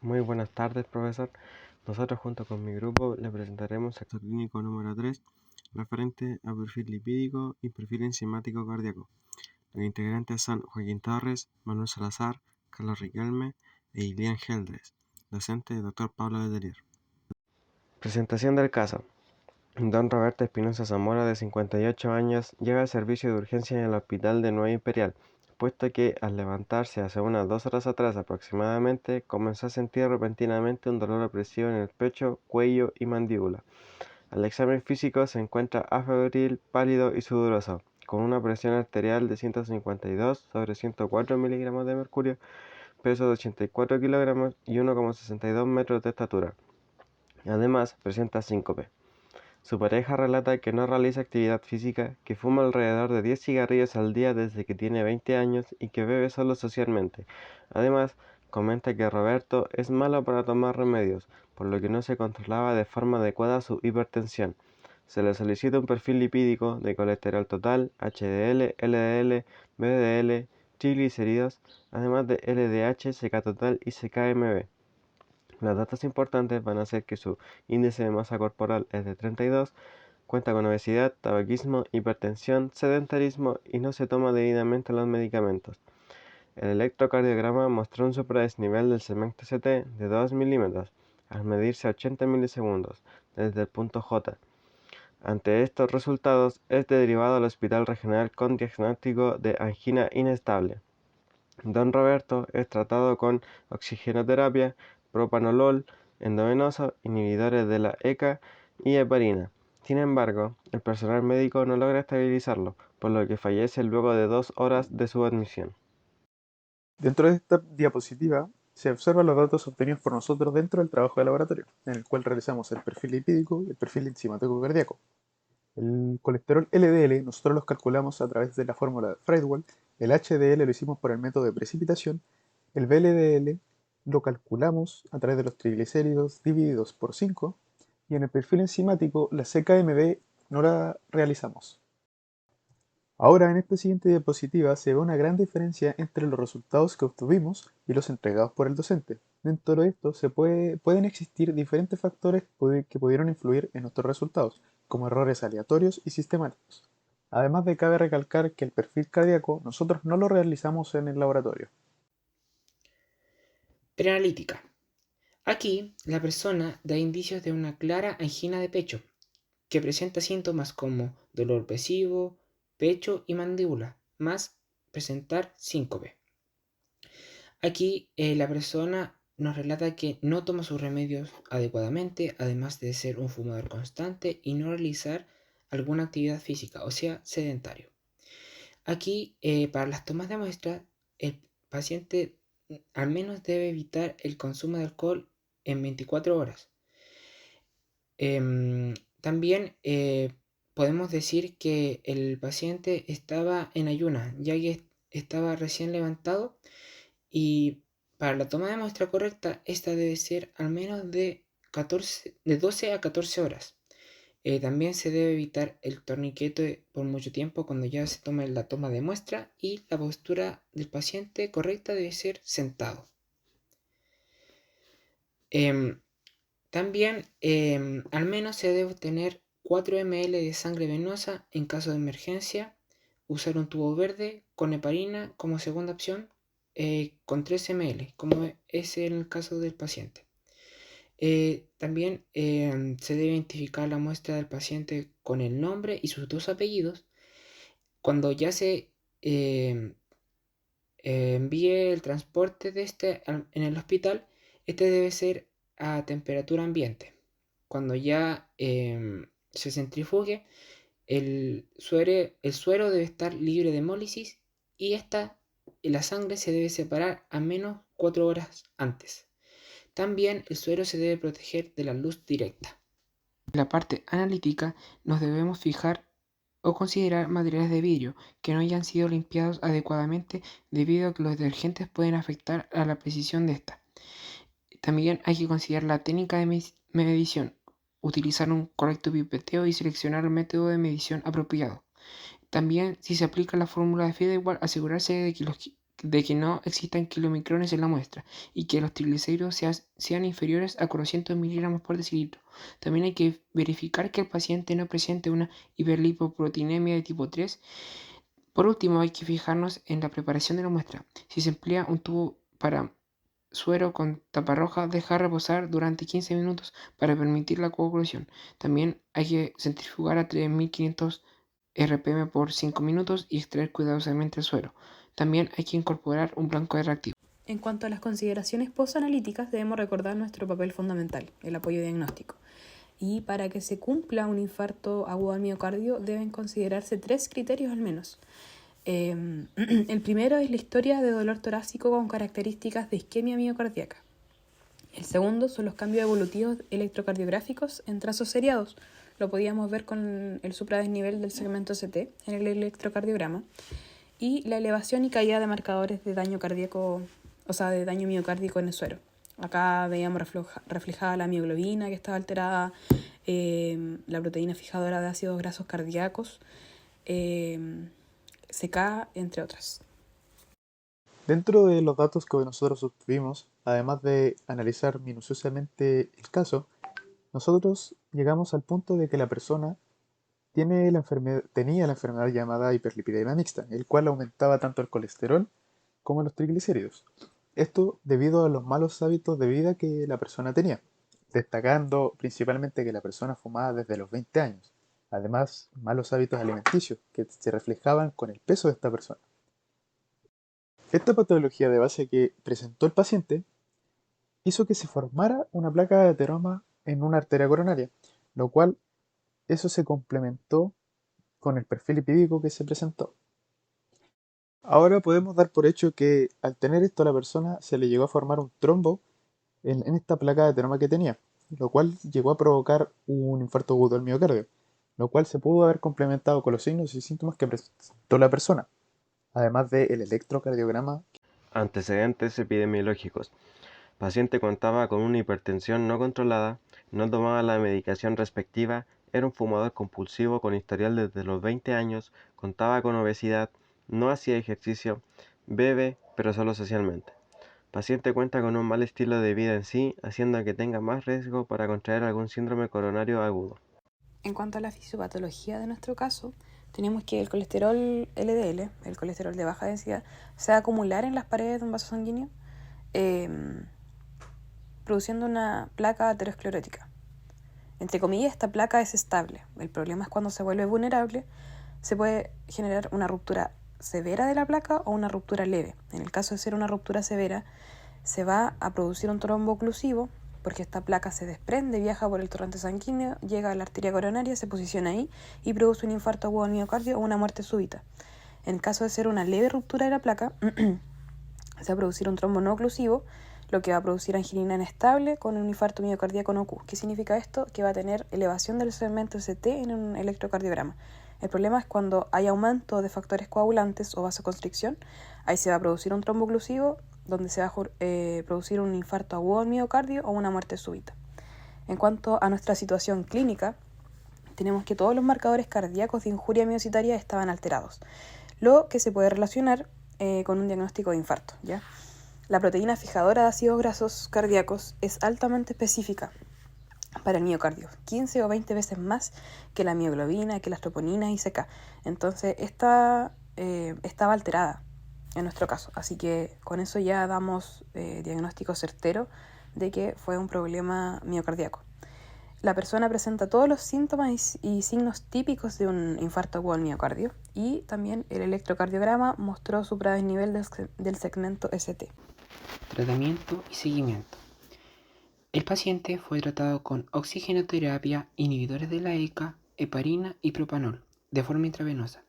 Muy buenas tardes, profesor. Nosotros junto con mi grupo le presentaremos el caso clínico número 3, referente a perfil lipídico y perfil enzimático cardíaco. Los integrantes son Joaquín Torres, Manuel Salazar, Carlos Riquelme e Ilian Geldres. Docente, Dr. Pablo Letelier. Presentación del caso. Don Roberto Espinosa Zamora, de 58 años, llega al servicio de urgencia en el Hospital de Nueva Imperial, puesto que al levantarse hace unas 2 horas atrás aproximadamente, comenzó a sentir repentinamente un dolor opresivo en el pecho, cuello y mandíbula. Al examen físico se encuentra afebril, pálido y sudoroso, con una presión arterial de 152/104 miligramos de mercurio, peso de 84 kilogramos y 1,62 metros de estatura. Además, presenta síncope. Su pareja relata que no realiza actividad física, que fuma alrededor de 10 cigarrillos al día desde que tiene 20 años y que bebe solo socialmente. Además, comenta que Roberto es malo para tomar remedios, por lo que no se controlaba de forma adecuada su hipertensión. Se le solicita un perfil lipídico de colesterol total, HDL, LDL, VDL, triglicéridos, además de LDH, CK total y CKMB. Los datos importantes van a ser que su índice de masa corporal es de 32, cuenta con obesidad, tabaquismo, hipertensión, sedentarismo y no se toma debidamente los medicamentos. El electrocardiograma mostró un supradesnivel del segmento CT de 2 milímetros al medirse a 80 milisegundos desde el punto J. Ante estos resultados, es derivado al Hospital Regional con diagnóstico de angina inestable. Don Roberto es tratado con oxigenoterapia, propanolol, endovenoso, inhibidores de la ECA y heparina. Sin embargo, el personal médico no logra estabilizarlo, por lo que fallece luego de 2 horas de su admisión. Dentro de esta diapositiva se observan los datos obtenidos por nosotros dentro del trabajo de laboratorio, en el cual realizamos el perfil lipídico y el perfil enzimático cardíaco. El colesterol LDL nosotros los calculamos a través de la fórmula de Friedwald, el HDL lo hicimos por el método de precipitación, el VLDL lo calculamos a través de los triglicéridos divididos por 5 y en el perfil enzimático la CKMB no la realizamos. Ahora en esta siguiente diapositiva se ve una gran diferencia entre los resultados que obtuvimos y los entregados por el docente. Dentro de esto pueden existir diferentes factores que pudieron influir en nuestros resultados, como errores aleatorios y sistemáticos. Además de cabe recalcar que el perfil cardíaco nosotros no lo realizamos en el laboratorio. Preanalítica. Aquí, la persona da indicios de una clara angina de pecho, que presenta síntomas como dolor opresivo, pecho y mandíbula, más presentar síncope. Aquí, la persona nos relata que no toma sus remedios adecuadamente, además de ser un fumador constante y no realizar alguna actividad física, o sea, sedentario. Aquí, para las tomas de muestra, el paciente al menos debe evitar el consumo de alcohol en 24 horas. También podemos decir que el paciente estaba en ayunas, ya que estaba recién levantado, y para la toma de muestra correcta, esta debe ser al menos de 12 a 14 horas. También se debe evitar el torniquete por mucho tiempo cuando ya se tome la toma de muestra, y la postura del paciente correcta debe ser sentado. Em, También al menos se debe obtener 4 ml de sangre venosa en caso de emergencia, usar un tubo verde con heparina como segunda opción, con 3 ml, como es en el caso del paciente. También se debe identificar la muestra del paciente con el nombre y sus 2 apellidos. Cuando ya se envíe el transporte de este en el hospital, este debe ser a temperatura ambiente. Cuando ya se centrifugue, el suero debe estar libre de hemólisis, y la sangre se debe separar a menos 4 horas antes. También el suero se debe proteger de la luz directa. En la parte analítica nos debemos fijar o considerar materiales de vidrio que no hayan sido limpiados adecuadamente, debido a que los detergentes pueden afectar a la precisión de esta. También hay que considerar la técnica de medición, utilizar un correcto pipeteo y seleccionar el método de medición apropiado. También, si se aplica la fórmula de Friedewald, asegurarse de que de que no existan kilomicrones en la muestra y que los triglicéridos sean inferiores a 400 miligramos por decilitro. También hay que verificar que el paciente no presente una hiperlipoproteinemia de tipo 3. Por último, hay que fijarnos en la preparación de la muestra. Si se emplea un tubo para suero con tapa roja, dejar reposar durante 15 minutos para permitir la coagulación. También hay que centrifugar a 3500 RPM por 5 minutos y extraer cuidadosamente el suero. También hay que incorporar un blanco de reactivo. En cuanto a las consideraciones postanalíticas, debemos recordar nuestro papel fundamental, el apoyo diagnóstico. Y para que se cumpla un infarto agudo al miocardio deben considerarse 3 criterios al menos. El primero es la historia de dolor torácico con características de isquemia miocardíaca. El segundo son los cambios evolutivos electrocardiográficos en trazos seriados. Lo podíamos ver con el supradesnivel del segmento ST en el electrocardiograma. Y la elevación y caída de marcadores de daño cardíaco, o sea, de daño miocárdico en el suero. Acá veíamos reflejada la mioglobina que estaba alterada, la proteína fijadora de ácidos grasos cardíacos, CK, entre otras. Dentro de los datos que nosotros obtuvimos, además de analizar minuciosamente el caso, nosotros llegamos al punto de que la persona tenía la enfermedad llamada hiperlipidemia mixta, el cual aumentaba tanto el colesterol como los triglicéridos. Esto debido a los malos hábitos de vida que la persona tenía, destacando principalmente que la persona fumaba desde los 20 años. Además, malos hábitos alimenticios que se reflejaban con el peso de esta persona. Esta patología de base que presentó el paciente hizo que se formara una placa de ateroma en una arteria coronaria, lo cual eso se complementó con el perfil lipídico que se presentó. Ahora podemos dar por hecho que al tener esto a la persona se le llegó a formar un trombo en esta placa de ateroma que tenía, lo cual llegó a provocar un infarto agudo al miocardio, lo cual se pudo haber complementado con los signos y síntomas que presentó la persona, además del electrocardiograma. Antecedentes epidemiológicos. Paciente contaba con una hipertensión no controlada, no tomaba la medicación respectiva, era un fumador compulsivo con historial desde los 20 años, contaba con obesidad, no hacía ejercicio, bebe, pero solo socialmente. Paciente cuenta con un mal estilo de vida en sí, haciendo que tenga más riesgo para contraer algún síndrome coronario agudo. En cuanto a la fisiopatología de nuestro caso, tenemos que el colesterol LDL, el colesterol de baja densidad, se va a acumular en las paredes de un vaso sanguíneo, produciendo una placa aterosclerótica. Entre comillas, esta placa es estable. El problema es cuando se vuelve vulnerable, se puede generar una ruptura severa de la placa o una ruptura leve. En el caso de ser una ruptura severa, se va a producir un trombo oclusivo, porque esta placa se desprende, viaja por el torrente sanguíneo, llega a la arteria coronaria, se posiciona ahí y produce un infarto agudo al miocardio o una muerte súbita. En el caso de ser una leve ruptura de la placa, se va a producir un trombo no oclusivo, lo que va a producir angiolina inestable con un infarto miocardíaco no Q. ¿Qué significa esto? Que va a tener elevación del segmento ST en un electrocardiograma. El problema es cuando hay aumento de factores coagulantes o vasoconstricción, ahí se va a producir un trombo oclusivo, donde se va a producir un infarto agudo al miocardio o una muerte súbita. En cuanto a nuestra situación clínica, tenemos que todos los marcadores cardíacos de injuria miocitaria estaban alterados, lo que se puede relacionar con un diagnóstico de infarto, ¿ya? La proteína fijadora de ácidos grasos cardíacos es altamente específica para el miocardio, 15 o 20 veces más que la mioglobina, que las troponinas y CK. Entonces, esta estaba alterada en nuestro caso. Así que con eso ya damos diagnóstico certero de que fue un problema miocardíaco. La persona presenta todos los síntomas y signos típicos de un infarto agudo al miocardio y también el electrocardiograma mostró supradesnivel del segmento ST. Tratamiento y seguimiento. El paciente fue tratado con oxigenoterapia, inhibidores de la ECA, heparina y propanol de forma intravenosa.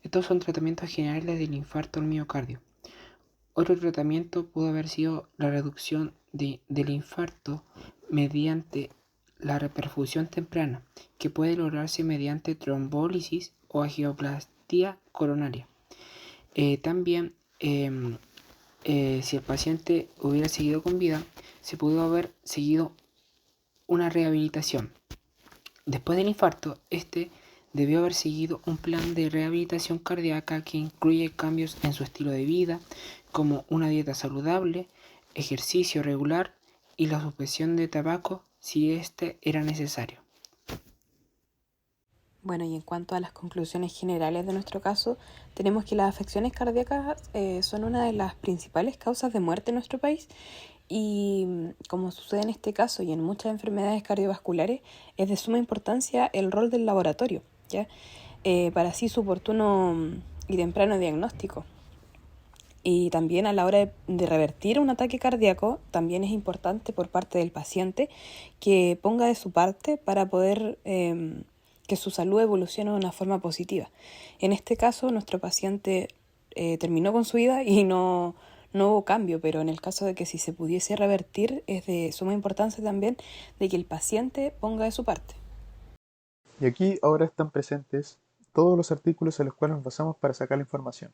Estos son tratamientos generales del infarto al miocardio. Otro tratamiento pudo haber sido la reducción del infarto mediante la reperfusión temprana, que puede lograrse mediante trombólisis o angioplastia coronaria. También, si el paciente hubiera seguido con vida, se pudo haber seguido una rehabilitación. Después del infarto, debió haber seguido un plan de rehabilitación cardíaca que incluye cambios en su estilo de vida, como una dieta saludable, ejercicio regular y la suspensión de tabaco si este era necesario. Bueno, y en cuanto a las conclusiones generales de nuestro caso, tenemos que las afecciones cardíacas son una de las principales causas de muerte en nuestro país y como sucede en este caso y en muchas enfermedades cardiovasculares, es de suma importancia el rol del laboratorio, ¿ya? Para así su oportuno y temprano diagnóstico. Y también a la hora de revertir un ataque cardíaco, también es importante por parte del paciente que ponga de su parte para poder que su salud evolucione de una forma positiva. En este caso, nuestro paciente terminó con su vida y no hubo cambio, pero en el caso de que si se pudiese revertir, es de suma importancia también de que el paciente ponga de su parte. Y aquí ahora están presentes todos los artículos en los cuales nos basamos para sacar la información.